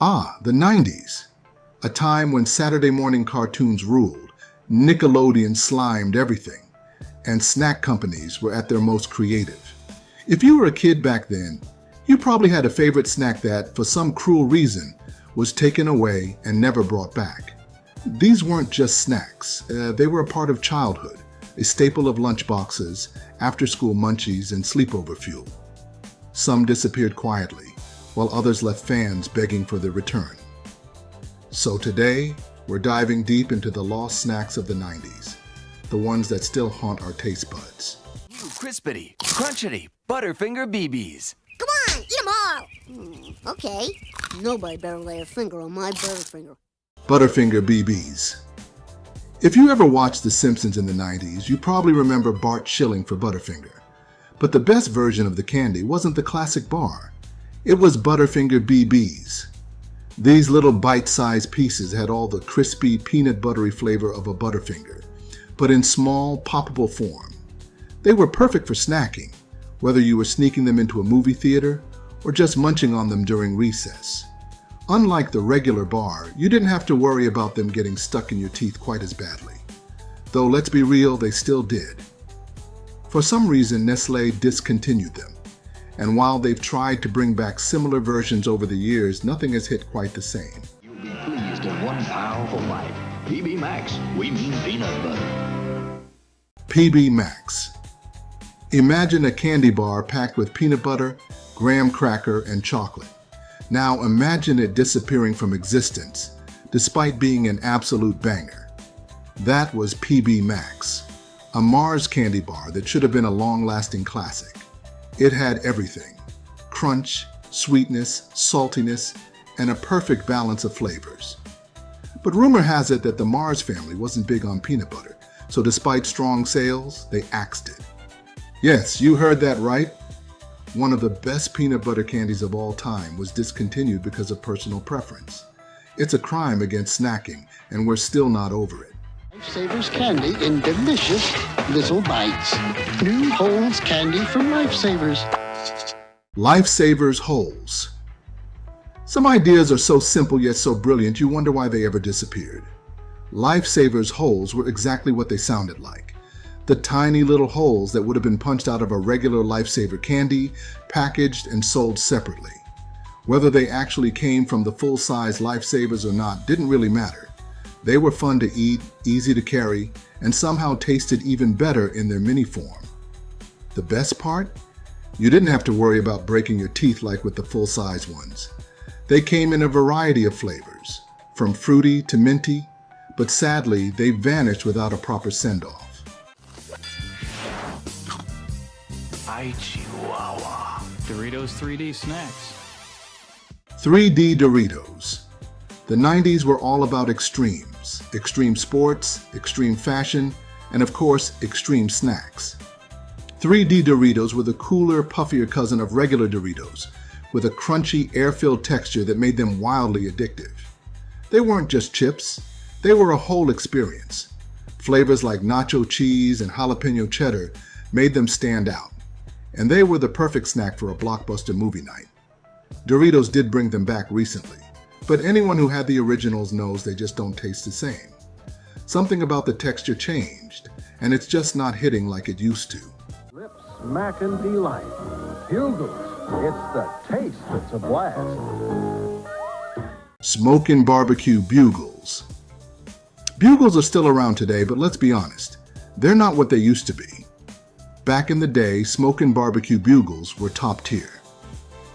Ah, the 90s. A time when Saturday morning cartoons ruled, Nickelodeon slimed everything, and snack companies were at their most creative. If you were a kid back then, you probably had a favorite snack that, for some cruel reason, was taken away and never brought back. These weren't just snacks, they were a part of childhood, a staple of lunchboxes, after-school munchies, and sleepover fuel. Some disappeared quietly, while others left fans begging for their return. So today, we're diving deep into the lost snacks of the 90s, the ones that still haunt our taste buds. New crispity, crunchity, Butterfinger BBs. Come on, eat them all! Okay, nobody better lay a finger on my Butterfinger. Butterfinger BBs. If you ever watched The Simpsons in the 90s, you probably remember Bart shilling for Butterfinger. But the best version of the candy wasn't the classic bar. It was Butterfinger BBs. These little bite-sized pieces had all the crispy, peanut buttery flavor of a Butterfinger, but in small, poppable form. They were perfect for snacking, whether you were sneaking them into a movie theater or just munching on them during recess. Unlike the regular bar, you didn't have to worry about them getting stuck in your teeth quite as badly. Though let's be real, they still did. For some reason, Nestlé discontinued them. And while they've tried to bring back similar versions over the years, nothing has hit quite the same. You'll be pleased in one powerful bite. PB Max, we mean peanut butter. PB Max. Imagine a candy bar packed with peanut butter, graham cracker, and chocolate. Now imagine it disappearing from existence, despite being an absolute banger. That was PB Max, a Mars candy bar that should have been a long-lasting classic. It had everything: crunch, sweetness, saltiness, and a perfect balance of flavors. But rumor has it that the Mars family wasn't big on peanut butter, so despite strong sales, they axed it. Yes, you heard that right. One of the best peanut butter candies of all time was discontinued because of personal preference. It's a crime against snacking, and we're still not over it. Lifesavers candy in delicious little bites. New Holes candy from Lifesavers. Lifesavers Holes. Some ideas are so simple yet so brilliant you wonder why they ever disappeared. Lifesavers Holes were exactly what they sounded like. The tiny little holes that would have been punched out of a regular Lifesaver candy, packaged and sold separately. Whether they actually came from the full-size Lifesavers or not didn't really matter. They were fun to eat, easy to carry, and somehow tasted even better in their mini form. The best part? You didn't have to worry about breaking your teeth like with the full-size ones. They came in a variety of flavors, from fruity to minty, but sadly, they vanished without a proper send-off. Ay, Chihuahua. Doritos 3D snacks. 3D Doritos. The 90s were all about extremes: extreme sports, extreme fashion, and of course, extreme snacks. 3D Doritos were the cooler, puffier cousin of regular Doritos, with a crunchy, air-filled texture that made them wildly addictive. They weren't just chips, they were a whole experience. Flavors like nacho cheese and jalapeno cheddar made them stand out, and they were the perfect snack for a blockbuster movie night. Doritos did bring them back recently, but anyone who had the originals knows they just don't taste the same. Something about the texture changed, and it's just not hitting like it used to. Lips smackin' delight. Bugles, it's the taste that's a blast. Smokin' barbecue Bugles. Bugles are still around today, but let's be honest, they're not what they used to be. Back in the day, smokin' barbecue Bugles were top tier.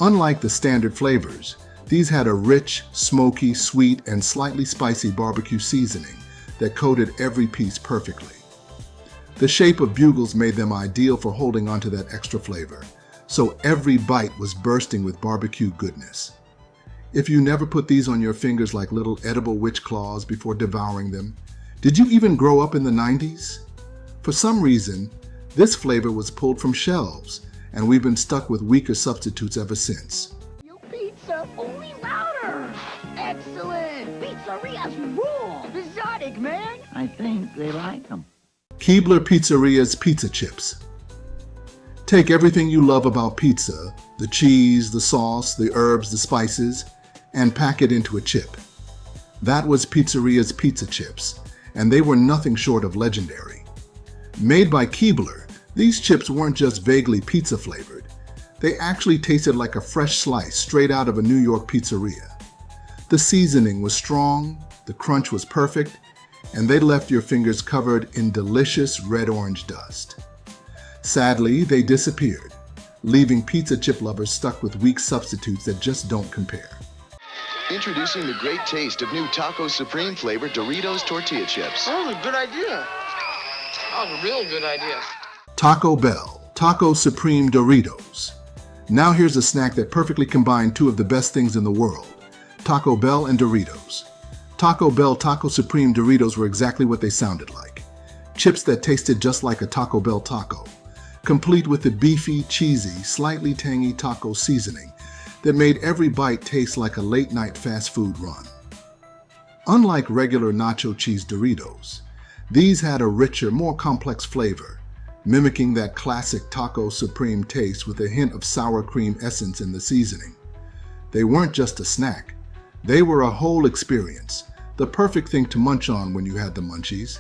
Unlike the standard flavors, these had a rich, smoky, sweet, and slightly spicy barbecue seasoning that coated every piece perfectly. The shape of Bugles made them ideal for holding onto that extra flavor, so every bite was bursting with barbecue goodness. If you never put these on your fingers like little edible witch claws before devouring them, did you even grow up in the 90s? For some reason, this flavor was pulled from shelves, and we've been stuck with weaker substitutes ever since. Your pizza, only louder! Excellent! Pizzarias rule! Exotic, man! I think they like them. Keebler Pizzarias Pizza Chips. Take everything you love about pizza, the cheese, the sauce, the herbs, the spices, and pack it into a chip. That was Pizzarias Pizza Chips, and they were nothing short of legendary. Made by Keebler, these chips weren't just vaguely pizza flavored. They actually tasted like a fresh slice straight out of a New York pizzeria. The seasoning was strong, the crunch was perfect, and they left your fingers covered in delicious red-orange dust. Sadly, they disappeared, leaving pizza chip lovers stuck with weak substitutes that just don't compare. Introducing the great taste of new Taco Supreme flavored Doritos tortilla chips. That was a good idea. That was a real good idea. Taco Bell Taco Supreme Doritos. Now here's a snack that perfectly combined two of the best things in the world, Taco Bell and Doritos. Taco Bell Taco Supreme Doritos were exactly what they sounded like. Chips that tasted just like a Taco Bell taco, complete with the beefy, cheesy, slightly tangy taco seasoning that made every bite taste like a late-night fast food run. Unlike regular nacho cheese Doritos, these had a richer, more complex flavor, mimicking that classic Taco Supreme taste with a hint of sour cream essence in the seasoning. They weren't just a snack. They were a whole experience, the perfect thing to munch on when you had the munchies.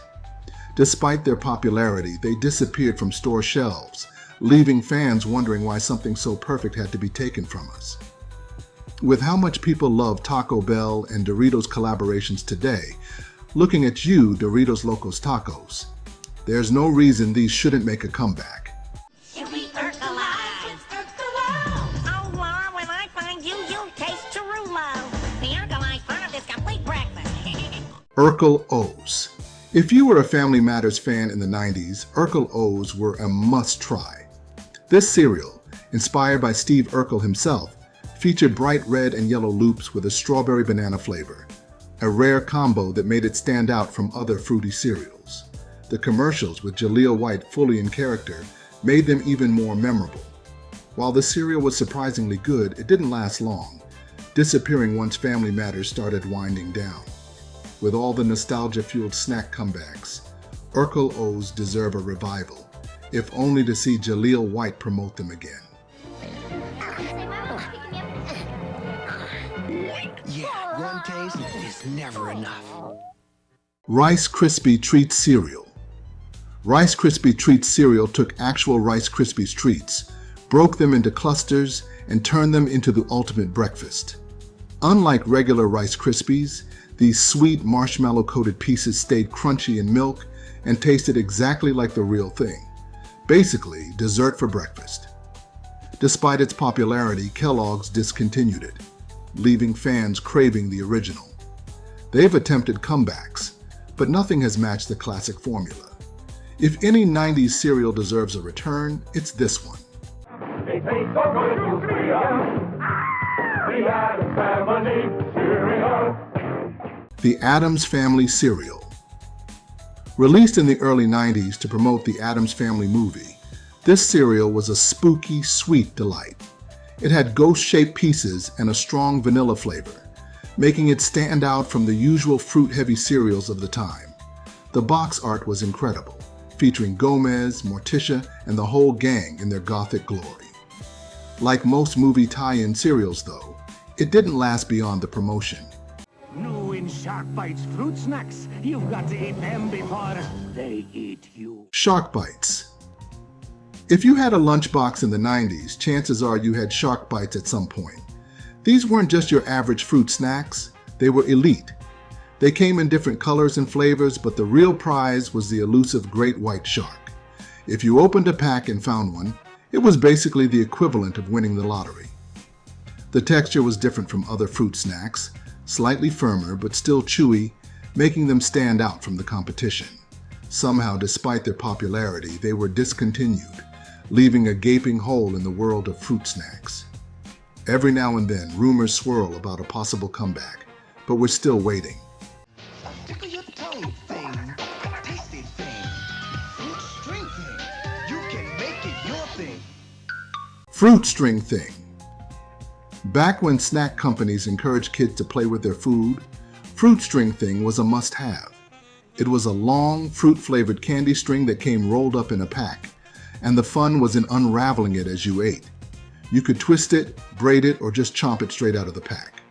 Despite their popularity, they disappeared from store shelves, leaving fans wondering why something so perfect had to be taken from us. With how much people love Taco Bell and Doritos collaborations today, looking at you, Doritos Locos Tacos, there's no reason these shouldn't make a comeback. Oh, Laura, when I find you, you'll taste Cherulo. The Urkelized part of this complete breakfast. Urkel O's. If you were a Family Matters fan in the 90s, Urkel O's were a must-try. This cereal, inspired by Steve Urkel himself, featured bright red and yellow loops with a strawberry banana flavor, a rare combo that made it stand out from other fruity cereals. The commercials with Jaleel White fully in character made them even more memorable. While the cereal was surprisingly good, it didn't last long, disappearing once Family Matters started winding down. With all the nostalgia-fueled snack comebacks, Urkel O's deserve a revival, if only to see Jaleel White promote them again. Yeah, one taste is never enough. Rice Krispie Treats Cereal. Rice Krispie Treats cereal took actual Rice Krispies treats, broke them into clusters, and turned them into the ultimate breakfast. Unlike regular Rice Krispies, these sweet marshmallow-coated pieces stayed crunchy in milk and tasted exactly like the real thing. Basically, dessert for breakfast. Despite its popularity, Kellogg's discontinued it, leaving fans craving the original. They've attempted comebacks, but nothing has matched the classic formula. If any 90s cereal deserves a return, it's this one. They taste so good, you freedom. The Addams Family cereal. The Addams Family Cereal. Released in the early 90s to promote the Addams Family movie, this cereal was a spooky, sweet delight. It had ghost-shaped pieces and a strong vanilla flavor, making it stand out from the usual fruit-heavy cereals of the time. The box art was incredible, featuring Gomez, Morticia, and the whole gang in their gothic glory. Like most movie tie-in cereals, though, it didn't last beyond the promotion. New in Shark Bites fruit snacks. You've got to eat them before they eat you. Shark Bites. If you had a lunchbox in the 90s, chances are you had Shark Bites at some point. These weren't just your average fruit snacks, they were elite. They came in different colors and flavors, but the real prize was the elusive great white shark. If you opened a pack and found one, it was basically the equivalent of winning the lottery. The texture was different from other fruit snacks, slightly firmer but still chewy, making them stand out from the competition. Somehow, despite their popularity, they were discontinued, leaving a gaping hole in the world of fruit snacks. Every now and then, rumors swirl about a possible comeback, but we're still waiting. Tickle your tongue thing, tasty thing, fruit string thing. You can make it your thing. Fruit string thing. Back when snack companies encouraged kids to play with their food, fruit string thing was a must-have. It was a long, fruit-flavored candy string that came rolled up in a pack, and the fun was in unraveling it as you ate. You could twist it, braid it, or just chomp it straight out of the pack.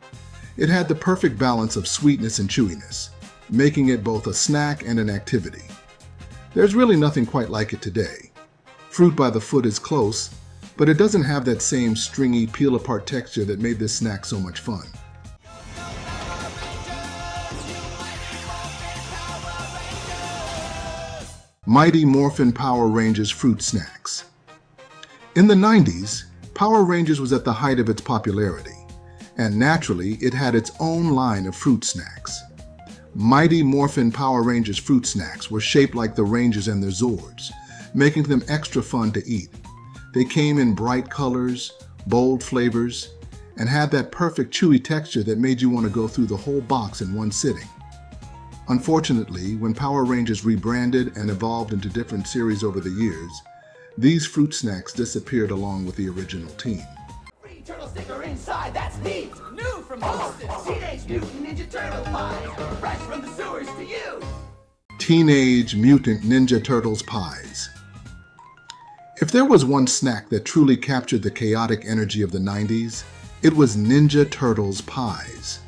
It had the perfect balance of sweetness and chewiness, making it both a snack and an activity. There's really nothing quite like it today. Fruit by the foot is close, but it doesn't have that same stringy, peel-apart texture that made this snack so much fun. Mighty Morphin Power Rangers Fruit Snacks. In the 90s, Power Rangers was at the height of its popularity, and naturally, it had its own line of fruit snacks. Mighty Morphin Power Rangers Fruit Snacks were shaped like the Rangers and their Zords, making them extra fun to eat. They came in bright colors, bold flavors, and had that perfect chewy texture that made you want to go through the whole box in one sitting. Unfortunately, when Power Rangers rebranded and evolved into different series over the years, these fruit snacks disappeared along with the original team. Free turtle sticker inside, that's neat. New from Boston, Teenage Mutant Ninja Turtle pies. Fresh from the sewers to you. Teenage Mutant Ninja Turtles pies. If there was one snack that truly captured the chaotic energy of the 90s, it was Ninja Turtles pies.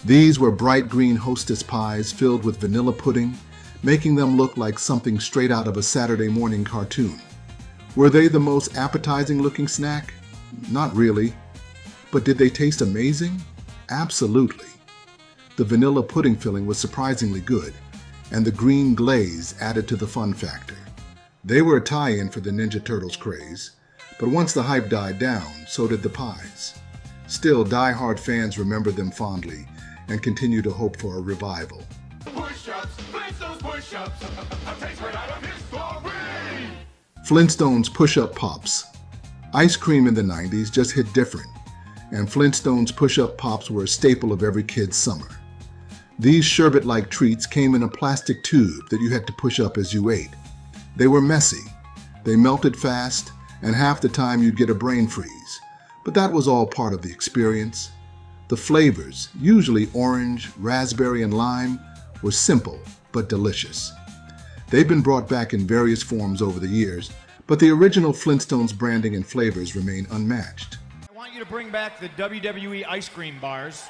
These were bright green Hostess pies filled with vanilla pudding, making them look like something straight out of a Saturday morning cartoon. Were they the most appetizing looking snack? Not really. But did they taste amazing? Absolutely. The vanilla pudding filling was surprisingly good, and the green glaze added to the fun factor. They were a tie-in for the Ninja Turtles craze, but once the hype died down, so did the pies. Still, die-hard fans remember them fondly and continue to hope for a revival. Push-ups, Flintstones push-ups, a taste right out of history. Flintstones Push-Up Pops. Ice cream in the 90s just hit different, and Flintstones Push-Up Pops were a staple of every kid's summer. These sherbet-like treats came in a plastic tube that you had to push up as you ate. They were messy, they melted fast, and half the time you'd get a brain freeze. But that was all part of the experience. The flavors, usually orange, raspberry, and lime, were simple but delicious. They've been brought back in various forms over the years, but the original Flintstones branding and flavors remain unmatched. I want you to bring back the WWE Ice Cream Bars.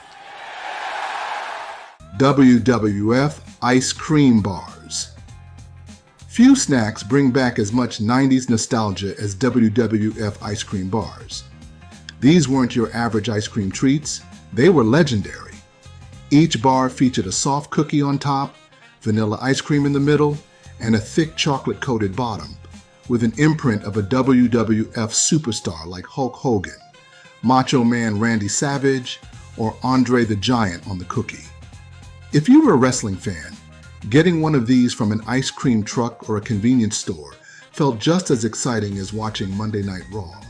WWF Ice Cream Bars. Few snacks bring back as much 90s nostalgia as WWF Ice Cream Bars. These weren't your average ice cream treats, they were legendary. Each bar featured a soft cookie on top, vanilla ice cream in the middle, and a thick chocolate-coated bottom, with an imprint of a WWF superstar like Hulk Hogan, Macho Man Randy Savage, or Andre the Giant on the cookie. If you were a wrestling fan, getting one of these from an ice cream truck or a convenience store felt just as exciting as watching Monday Night Raw.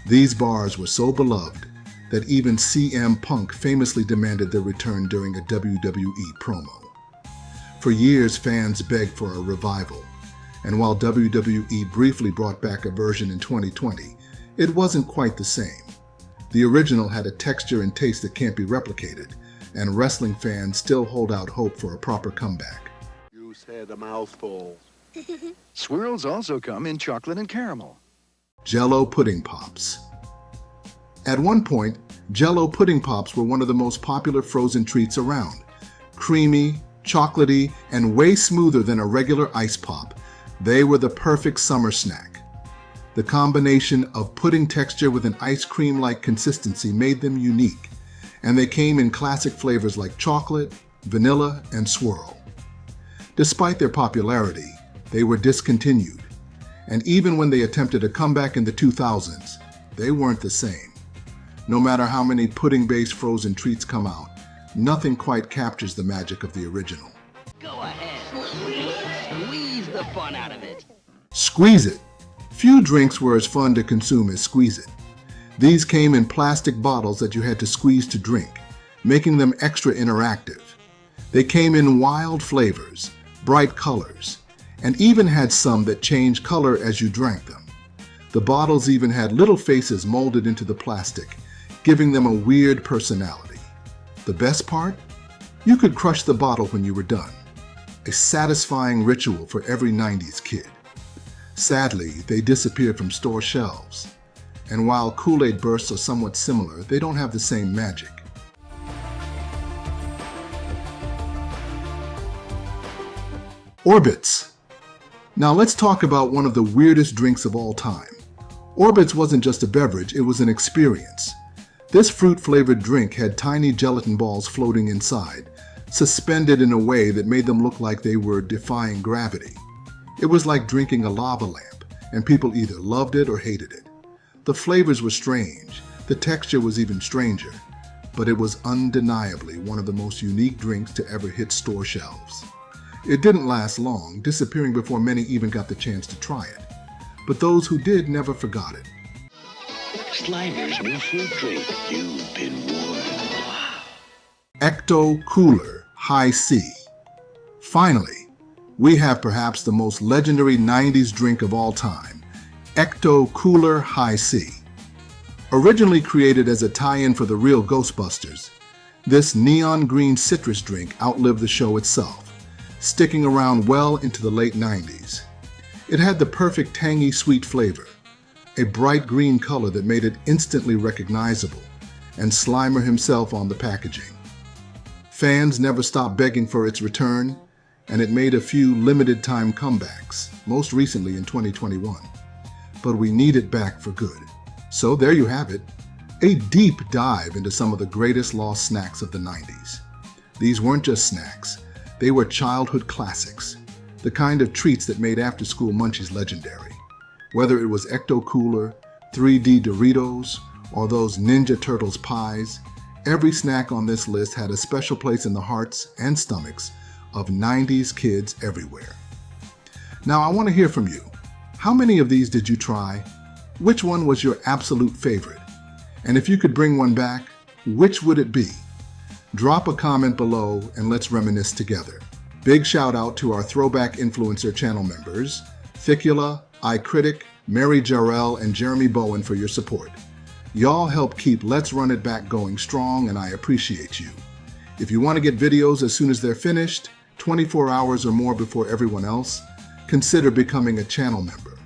These bars were so beloved that even CM Punk famously demanded their return during a WWE promo. For years, fans begged for a revival, and while WWE briefly brought back a version in 2020, it wasn't quite the same. The original had a texture and taste that can't be replicated, and wrestling fans still hold out hope for a proper comeback. You said a mouthful. Swirls also come in chocolate and caramel. Jell-O Pudding Pops. At one point, Jell-O Pudding Pops were one of the most popular frozen treats around. Creamy, chocolatey, and way smoother than a regular ice pop, they were the perfect summer snack. The combination of pudding texture with an ice cream-like consistency made them unique, and they came in classic flavors like chocolate, vanilla, and swirl. Despite their popularity, they were discontinued, and even when they attempted a comeback in the 2000s, they weren't the same. No matter how many pudding-based frozen treats come out, nothing quite captures the magic of the original. Go ahead, squeeze the fun out of it. Squeeze It. Few drinks were as fun to consume as Squeeze It. These came in plastic bottles that you had to squeeze to drink, making them extra interactive. They came in wild flavors, bright colors, and even had some that changed color as you drank them. The bottles even had little faces molded into the plastic, giving them a weird personality. The best part? You could crush the bottle when you were done. A satisfying ritual for every 90s kid. Sadly, they disappeared from store shelves. And while Kool-Aid bursts are somewhat similar, they don't have the same magic. Orbits. Now let's talk about one of the weirdest drinks of all time. Orbits wasn't just a beverage, it was an experience. This fruit-flavored drink had tiny gelatin balls floating inside, suspended in a way that made them look like they were defying gravity. It was like drinking a lava lamp, and people either loved it or hated it. The flavors were strange, the texture was even stranger, but it was undeniably one of the most unique drinks to ever hit store shelves. It didn't last long, disappearing before many even got the chance to try it. But those who did never forgot it. Slimer's new fruit drink. You've been warned. Wow. Ecto Cooler High C. Finally, we have perhaps the most legendary 90s drink of all time, Ecto Cooler High C. Originally created as a tie-in for the real Ghostbusters, this neon green citrus drink outlived the show itself, sticking around well into the late 90s. It had the perfect tangy sweet flavor, a bright green color that made it instantly recognizable, and Slimer himself on the packaging. Fans never stopped begging for its return, and it made a few limited-time comebacks, most recently in 2021. But we need it back for good. So there you have it, a deep dive into some of the greatest lost snacks of the 90s. These weren't just snacks, they were childhood classics, the kind of treats that made after-school munchies legendary. Whether it was Ecto Cooler, 3D Doritos, or those Ninja Turtles pies, every snack on this list had a special place in the hearts and stomachs of 90s kids everywhere. Now I want to hear from you. How many of these did you try? Which one was your absolute favorite? And if you could bring one back, which would it be? Drop a comment below and let's reminisce together. Big shout out to our Throwback Influencer channel members, Ficula, iCritic, Mary Jarrell, and Jeremy Bowen for your support. Y'all help keep Let's Run It Back going strong, and I appreciate you. If you want to get videos as soon as they're finished, 24 hours or more before everyone else, consider becoming a channel member.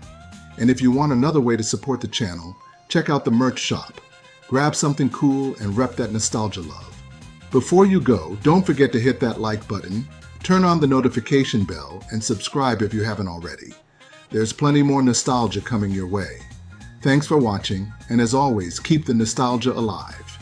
And if you want another way to support the channel, check out the merch shop. Grab something cool and rep that nostalgia love. Before you go, don't forget to hit that like button, turn on the notification bell, and subscribe if you haven't already. There's plenty more nostalgia coming your way. Thanks for watching, and as always, keep the nostalgia alive.